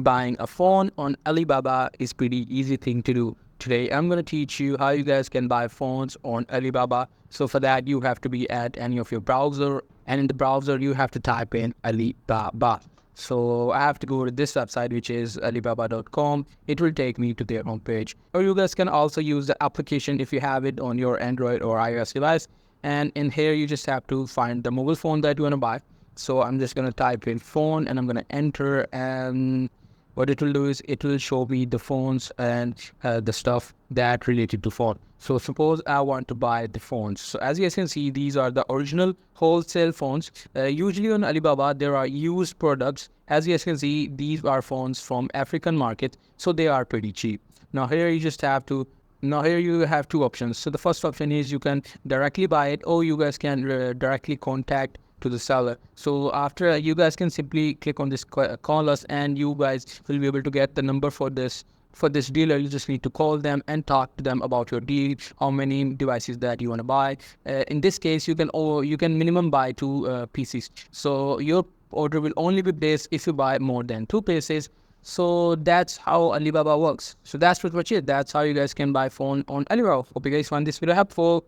buying a phone on Alibaba is pretty easy thing to do. Today, I'm going to teach you how you guys can buy phones on Alibaba. So for that, you have to be at any of your browser, and in the browser, you have to type in Alibaba. So I have to go to this website, which is alibaba.com. It will take me to their homepage. Or you guys can also use the application if you have it on your Android or iOS device. And in here, you just have to find the mobile phone that you want to buy. So I'm just going to type in phone and I'm going to enter, and what it will do is it will show me the phones and the stuff that related to phone. So suppose I want to buy the phones. So as you guys can see, these are the original wholesale phones. Usually on Alibaba, there are used products. As you guys can see, these are phones from African market. So they are pretty cheap. Now here you just have to Now here you have two options. So the first option is you can directly buy it, or you guys can directly contact to the seller. So after you guys can simply click on this call us, and you guys will be able to get the number for this dealer. You just need to call them and talk to them about your deal, how many devices that you want to buy. In this case, you can minimum buy two pieces. So your order will only be placed if you buy more than two pieces. So that's how Alibaba works. So that's pretty much it. That's how you guys can buy phone on Alibaba. Hope you guys find this video helpful.